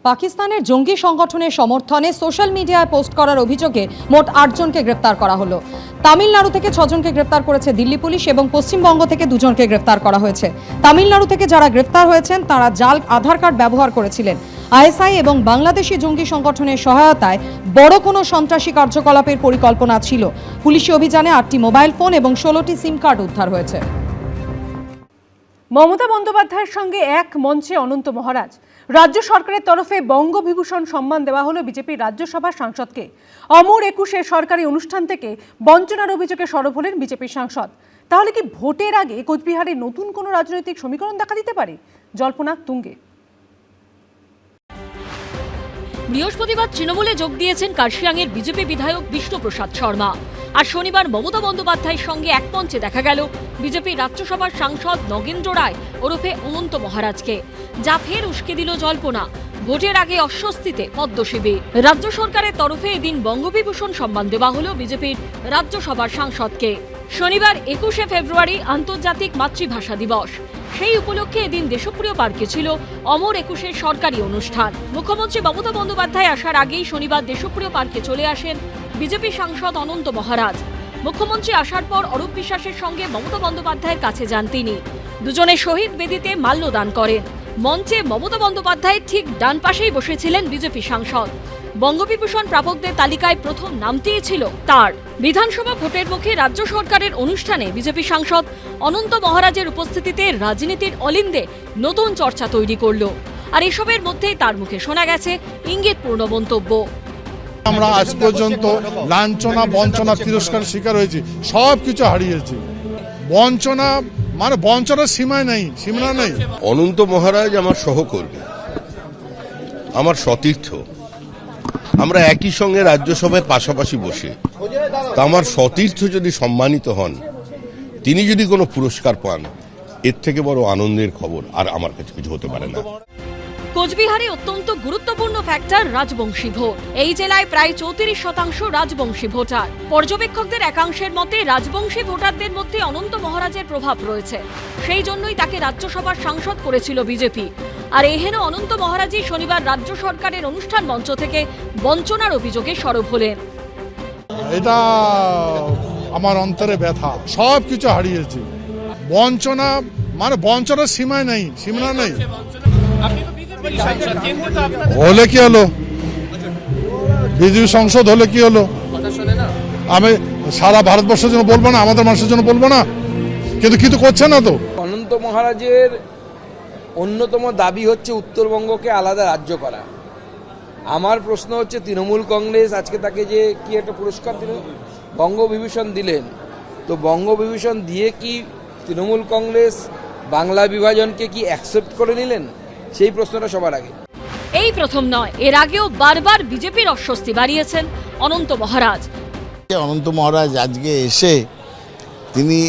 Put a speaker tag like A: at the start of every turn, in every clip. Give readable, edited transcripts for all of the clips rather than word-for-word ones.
A: পাকিস্তানের জঙ্গি সংগঠনের সমর্থনে সোশ্যাল মিডিয়ায় পোস্ট করার অভিযোগে মোট 8 জনকে গ্রেফতার করা হলো। তামিলনাড়ু থেকে 6 জনকে গ্রেফতার করেছে দিল্লি পুলিশ এবং পশ্চিমবঙ্গ থেকে 2 জনকে গ্রেফতার করা হয়েছে। তামিলনাড়ু থেকে যারা গ্রেফতার হয়েছেন তারা জাল আধার কার্ড ব্যবহার করেছিলেন। আইএসআই এবং বাংলাদেশি জঙ্গি সংগঠনের সহায়তায় বড় কোনো সন্ত্রাসী কার্যকলাপের পরিকল্পনা ছিল। পুলিশি অভিযানে 8টি মোবাইল ফোন এবং 16টি সিম কার্ড উদ্ধার হয়েছে।
B: মমতা বন্দ্যোপাধ্যায়ের সঙ্গে এক মঞ্চে অনন্ত মহারাজ। রাজ্য সরকারের তরফে বঙ্গবিভূষণ সম্মান দেওয়া হলো বিজেপির রাজ্যসভার সাংসদকে। অমর 21-এর সরকারি অনুষ্ঠান থেকে বঞ্চনার অভিযোগে সরব হলেন বিজেপির সাংসদ। তাহলে কি ভোটের আগে কোচবিহারে নতুন কোনো রাজনৈতিক সমীকরণ দেখা দিতে পারে? জল্পনা তুঙ্গে।
C: বৃহস্পতিবার তৃণমূলে যোগ দিয়েছেন কার্শিয়াংয়ের বিজেপি বিধায়ক বিষ্ণুপ্রসাদ শর্মা। আর শনিবার মমতা বন্দ্যোপাধ্যায়ের সঙ্গে এক মঞ্চে দেখা গেল বিজেপি রাজ্যসভার সাংসদ নগেন্দ্র রায় ওরফে অনন্ত মহারাজকে, যা ফের উস্কে দিল জল্পনা। ভোটের আগে অস্বস্তিতে পদ্মশিবির। রাজ্য সরকারের তরফে এদিন বঙ্গবিভূষণ সম্মান দেওয়া হলো বিজেপির রাজ্যসভার সাংসদকে। শনিবার 21শে ফেব্রুয়ারি আন্তর্জাতিক মাতৃভাষা দিবস। সেই উপলক্ষে এদিন দেশপ্রিয় পার্কে ছিল অমর 21-এর সরকারি অনুষ্ঠান। মুখ্যমন্ত্রী মমতা বন্দ্যোপাধ্যায় আসার আগেই শনিবার দেশপ্রিয় পার্কে চলে আসেন বিজেপি সাংসদ অনন্ত মহারাজ। মুখ্যমন্ত্রী আসার পর অরূপ বিশ্বাসের সঙ্গে মমতা বন্দ্যোপাধ্যায়ের কাছে যান তিনি। দুজনে শহীদ বেদিতে মাল্যদান করেন। মঞ্চে মমতা বন্দ্যোপাধ্যায়ের ঠিক ডান পাশেই বসেছিলেন বিজেপি সাংসদ। বঙ্গবিভূষণ প্রাপকদের তালিকায় প্রথম নামটিই ছিল তার। বিধানসভা ভোটের মুখে রাজ্য সরকারের অনুষ্ঠানে বিজেপি সাংসদ অনন্ত মহারাজের উপস্থিতিতে রাজনীতির অলিন্দে নতুন চর্চা তৈরি করল। আর এসবের মধ্যেই তার মুখে শোনা গেছে ইঙ্গিতপূর্ণ মন্তব্য।
D: আমরা আজ পর্যন্ত লাঞ্ছনা বঞ্চনা তিরস্কার শিকার হয়েছি, সবকিছু হারিয়েছি। বঞ্চনা মানে বঞ্চনার সীমা নেই।
E: অনন্ত মহারাজ আমার সহকর্মী, আমার সতীর্থ। আমরা একই সঙ্গে রাজ্যসভায় পাশাপাশি বসে, তা আমার সতীর্থ যদি সম্মানিত হন, তিনি যদি কোনো পুরস্কার পান, এর থেকে বড় আনন্দের খবর আর আমার কাছে কিছু হতে পারে না।
C: কোচবিহারে অত্যন্ত গুরুত্বপূর্ণ ফ্যাক্টর রাজবংশী ভোট। এই জেলায় প্রায় 34% রাজবংশী ভোটার। পর্যবেক্ষকদের একাংশের মতে রাজবংশী ভোটারদের মধ্যে অনন্ত মহারাজের প্রভাব রয়েছে। সেই জন্যই তাকে রাজ্যসভার সাংসদ করেছিল বিজেপি। আর এহেন অনন্ত মহারাজই শনিবার রাজ্য সরকারের অনুষ্ঠান মঞ্চ থেকে বঞ্চনার অভিযোগে সরব হলেন।
D: এটা আমার অন্তরে ব্যথা, সবকিছু হারিয়েছি। বঞ্চনা মানে বঞ্চনার সীমা নেই। হলে কি হলো, বিজেপি সংসদ হলে কি হলো? আমি সারা ভারতবর্ষের জন্য বলবো না, আমাদের মানুষের জন্য বলবো না, কিন্তু করছে না তো।
F: অনন্ত মহারাজের অন্যতম দাবি হচ্ছে উত্তরবঙ্গকে আলাদা রাজ্য করা। আমার প্রশ্ন হচ্ছে, তৃণমূল কংগ্রেস আজকে তাকে যে কি একটা পুরস্কার দিল, বঙ্গবিভূষণ দিলেন, তো বঙ্গবিভূষণ দিয়ে কি তৃণমূল কংগ্রেস বাংলা বিভাজনকে কি অ্যাকসেপ্ট করে নিলেন? সেই প্রশ্নটা সবার আগে।
C: এই প্রথম নয়, এর আগেও বারবার বিজেপির অস্বস্তি বাড়িয়েছেন অনন্ত মহারাজ।
G: অনন্ত মহারাজ আজকে এসে তিনি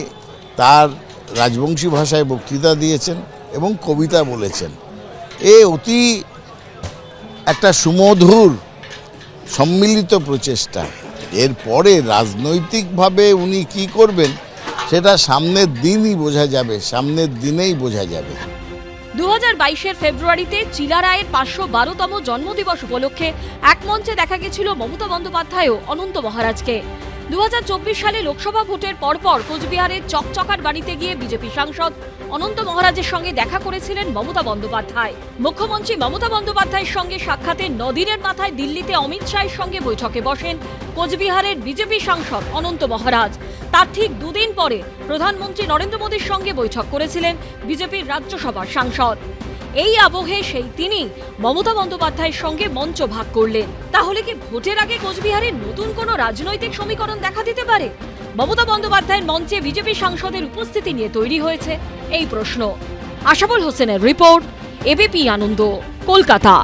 G: তার রাজবংশী ভাষায় বক্তৃতা দিয়েছেন এবং কবিতা বলেছেন। এ অতি একটা সুমধুর সম্মিলিত প্রচেষ্টা। এরপরে রাজনৈতিকভাবে উনি কি করবেন সেটা সামনের দিনেই বোঝা যাবে।
C: 2022-এর ফেব্রুয়ারিতে চিলা রায়ের 512তম জন্মদিবস উপলক্ষে এক মঞ্চে দেখা গেছিল মমতা বন্দ্যোপাধ্যায় ও অনন্ত মহারাজকে। 2024 সালে লোকসভা ভোটের পরপর কোচবিহারের চকচকার বাড়িতে গিয়ে বিজেপি সাংসদ অনন্ত মহারাজের সঙ্গে দেখা করেছিলেন মমতা বন্দ্যোপাধ্যায়। মুখ্যমন্ত্রী মমতা বন্দ্যোপাধ্যায়ের সঙ্গে সাক্ষাতে 9 দিনের মাথায় দিল্লিতে অমিত শাহের সঙ্গে বৈঠকে বসেন কোচবিহারের বিজেপি সাংসদ অনন্ত মহারাজ। তার ঠিক 2 দিন পরে প্রধানমন্ত্রী নরেন্দ্র মোদীর সঙ্গে বৈঠক করেছিলেন বিজেপির রাজ্যসভার সাংসদ। এই আবহে সেই তিনি মমতা বন্দ্যোপাধ্যায়ের সঙ্গে মঞ্চ ভাগ করলেন। তাহলে কি ভোটের আগে কোচবিহারে নতুন কোনো রাজনৈতিক সমীকরণ দেখা দিতে পারে? মমতা বন্দ্যোপাধ্যায়ের মঞ্চে বিজেপি সাংসদের উপস্থিতি নিয়ে তৈরি হয়েছে এই প্রশ্ন। আশাবুল হোসেনের রিপোর্ট, এবিপি আনন্দ, কলকাতা।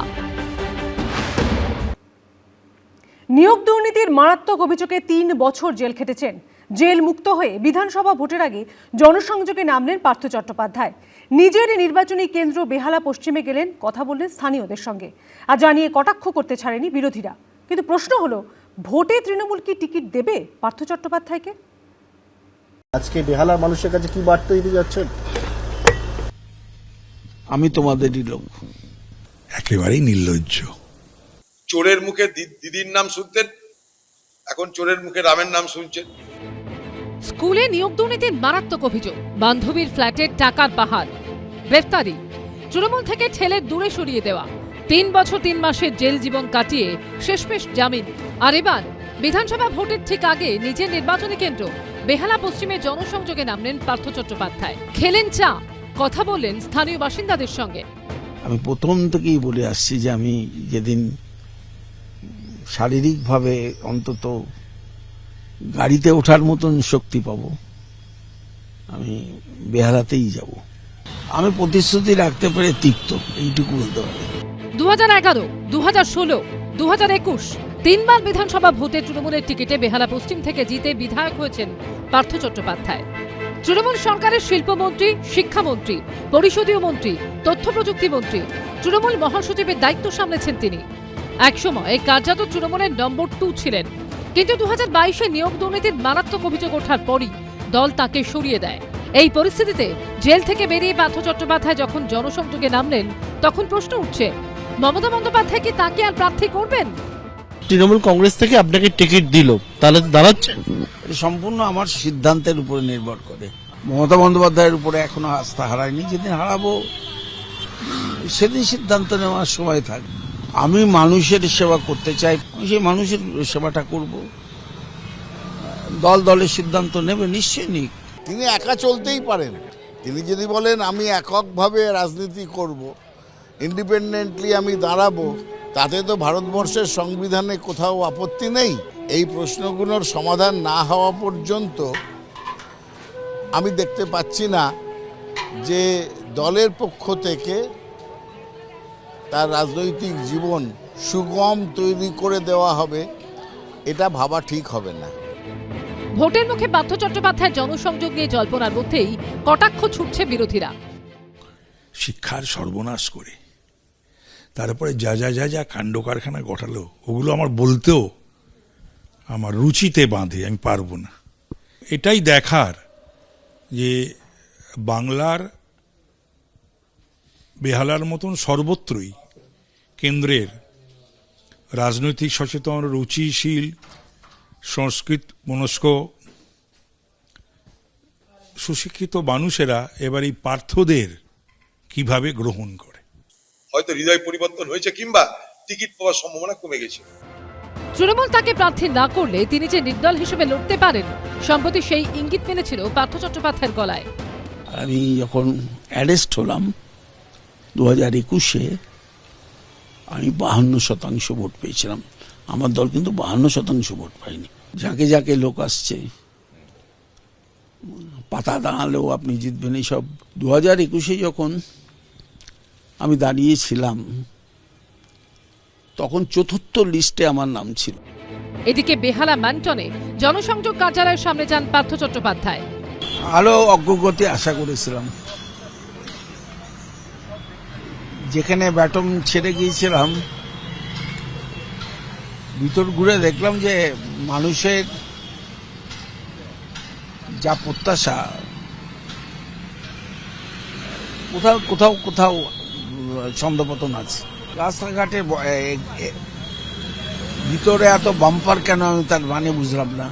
B: নিয়োগ দুর্নীতির মারাত্মক অভিযোগে 3 বছর জেল খেটেছেন। জেল মুক্ত হয়ে বিধানসভা ভোটের আগে জনসংযোগে নামলেন পার্থ চট্টোপাধ্যায়। নিজের নির্বাচনী কেন্দ্র বেহালা পশ্চিমে গেলেন, কথা বললেন স্থানীয়দের সঙ্গে। আর জানিয়ে কটাক্ষ করতে ছাড়েনি বিরোধীরা। কিন্তু প্রশ্ন হলো, ভোটে তৃণমূল কি টিকিট দেবে পার্থ চট্টোপাধ্যায়কে?
H: আজকে বেহালার মানুষের কাছে কি বার্তা দিতে যাচ্ছেন?
G: আমি তোমাদেরই লোক,
I: একেবারেই নির্লজ্জ।
J: চোরের মুখে দিদির নাম শুনতেন, এখন চোরের মুখে রামের নাম শুনছেন।
C: স্কুলে নিয়োগ দুর্নীতির মারাত্মক অভিযোগ, বান্ধবীর ফ্ল্যাটের টাকার পাহাড়, গ্রেফতারি, তৃণমূল থেকে ঠেলে দূরে সরিয়ে দেওয়া, 3 বছর 3 মাসের জেল জীবন কাটিয়ে শেষমেশ জামিন। আর এবার বিধানসভা ভোটের ঠিক আগে নিজের নির্বাচনী কেন্দ্র বেহালা পশ্চিমে জনসংযোগে নামলেন পার্থ চট্টোপাধ্যায়। খেলেন চা, কথা বললেন স্থানীয় বাসিন্দাদের সঙ্গে।
G: আমি প্রথম থেকেই বলে আসছি যে আমি যেদিন শারীরিকভাবে অন্তত গাড়িতে ওঠার মতন শক্তি পাব, আমি বেহালাতেই যাব। আমি প্রতিশ্রুতি রাখতে পেরে তৃপ্ত, এইটুকু বলতে পারি।
C: 2011, 2016, 2021 3বার বিধানসভা ভোটে তৃণমূলের টিকিটে বেহালা পশ্চিম থেকে জিতে বিধায়ক হয়েছেন পার্থ চট্টোপাধ্যায়। তৃণমূল সরকারের শিল্পমন্ত্রী, শিক্ষামন্ত্রী, পরিষদীয় মন্ত্রী, তথ্য প্রযুক্তি মন্ত্রী, তৃণমূল মহাসচিবের দায়িত্ব সামলেছেন তিনি। একসময় কার্যত তৃণমূলের নম্বর 2 ছিলেন, কিন্তু 2022-এ নিয়োগ দুর্নীতির মারাত্মক অভিযোগ ওঠার পরই দল তাকে সরিয়ে দেয়। এই পরিস্থিতিতে জেল থেকে বেরিয়ে পার্থ চট্টোপাধ্যায় যখন জনসংযোগে নামলেন, তখন প্রশ্ন উঠছে, মমতা বন্দ্যোপাধ্যায় কি তাকে আর প্রার্থী করবেন?
H: তৃণমূল কংগ্রেস থেকে আপনাকে টিকিট দিল, তাহলে দাঁড়াচ্ছে?
G: সম্পূর্ণ আমার সিদ্ধান্তের উপরে নির্ভর করে। মমতা বন্দ্যোপাধ্যায়ের উপরে এখনো আস্থা হারায়নি। যেদিন হারাবো সেদিন সিদ্ধান্ত নেওয়ার সময় থাকবে। আমি মানুষের সেবা করতে চাই, সেই মানুষের সেবাটা করব। দলের সিদ্ধান্ত নেবে, নিশ্চয়ই নিক। তিনি একা চলতেই পারেন। তিনি যদি বলেন আমি এককভাবে রাজনীতি করব, ইন্ডিপেন্ডেন্টলি আমি দাঁড়াবো, তাতে তো ভারতবর্ষের সংবিধানে কোথাও আপত্তি নেই। এই প্রশ্নগুলোর সমাধান না হওয়া পর্যন্ত আমি দেখতে পাচ্ছি না যে দলের পক্ষ থেকে তার রাজনৈতিক জীবন সুগম তৈরি করে দেওয়া হবে, এটা ভাবা ঠিক হবে না।
C: ভোটের মুখে পার্থ চট্টোপাধ্যায়ের জনসংযোগ নিয়ে জল্পনার মধ্যেই কটাক্ষ ছুটছে বিরোধীরা।
I: শিক্ষার সর্বনাশ করে তারপরে যা যা যা যা কাণ্ড কারখানা ঘটালো, ওগুলো আমার বলতেও আমার রুচিতে বাঁধে, আমি পারবো না। এটাই দেখার যে বাংলার বেহালার মতন সর্বত্রই কেন্দ্রের রাজনৈতিক সচেতন, রুচিশীল, সংস্কৃত মনস্ক, সুশিক্ষিত মানুষেরা এবার এই পার্থদের কিভাবে গ্রহণ করে।
J: হয়তো হৃদয় পরিবর্তন হয়েছে, কিংবা টিকিট পাওয়ার সম্ভাবনা কমে গেছে।
C: তৃণমূল তাকে প্রার্থী না করলে তিনি যে নির্দল হিসেবে লড়তে পারেন, সম্প্রতি সেই ইঙ্গিত মেলেছিল পার্থ চট্টোপাধ্যায়ের গলায়।
G: আমি যখন অ্যারেস্ট হলাম 2021-এ, আমি 52% ভোট পেয়েছিলাম। আমার দল কিন্তু 52% ভোট পায়নি। যাকে যাকে লোক আসছে, পাতা দাঁড়ালেও আপনি জিতবেন, এইসব। 2021-এ যখন আমি দাঁড়িয়েছিলাম, তখন 4র্থ লিস্টে আমার নাম ছিল।
C: এদিকে বেহালা ম্যান্টনে জনসংযোগ কার্যালয়ের সামনে যান পার্থ চট্টোপাধ্যায়।
G: আরো অগ্রগতি আশা করেছিলাম। যেখানে ব্যাটন ছেড়ে গিয়েছিলাম, ভিতর ঘুরে দেখলাম যে মানুষের যা প্রত্যাশা, কোথাও কোথাও কোথাও ছন্দপতন আছে। রাস্তাঘাটে ভিতরে এত বাম্পার কেন, আমি তার মানে বুঝলাম না।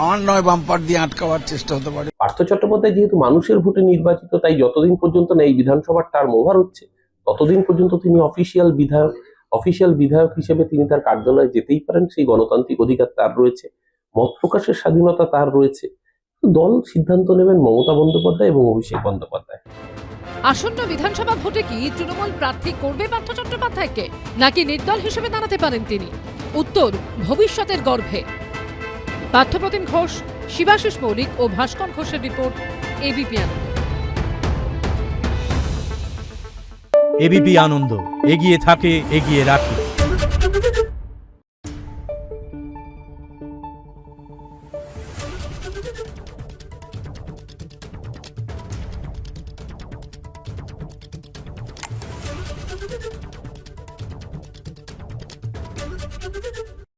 G: আমার নয়, বাম্পার দিয়ে আটকাবার চেষ্টা হতে পারে।
K: পার্থ চট্টোপাধ্যায় যেহেতু মানুষের ভোটে নির্বাচিত, তাই যতদিন পর্যন্ত না এই বিধানসভার টার্ম ওভার হচ্ছে, ততদিন পর্যন্ত তিনি অফিসিয়াল বিধায়ক হিসেবে তিনি তার কার্যালয়ে যেতেই পারেন। সেই গণতান্ত্রিক অধিকার তার রয়েছে, মত প্রকাশের স্বাধীনতা তার রয়েছে। দল সিদ্ধান্ত নেবেন মমতা বন্দ্যোপাধ্যায় এবং অভিষেক বন্দ্যোপাধ্যায়।
C: আসন্ন বিধানসভা ভোটে কি তৃণমূল প্রার্থী করবে পার্থ চট্টোপাধ্যায়কে, নাকি নির্দল হিসেবে দাঁড়াতে পারেন তিনি? উত্তর ভবিষ্যতের গর্ভে। পার্থপ্রতিম ঘোষ, শিবাশিস মৌলিক ও ভাস্কর ঘোষের রিপোর্ট, এবিপি আনন্দ।
L: এবিপি আনন্দ, এগিয়ে থাকে, এগিয়ে রাখে।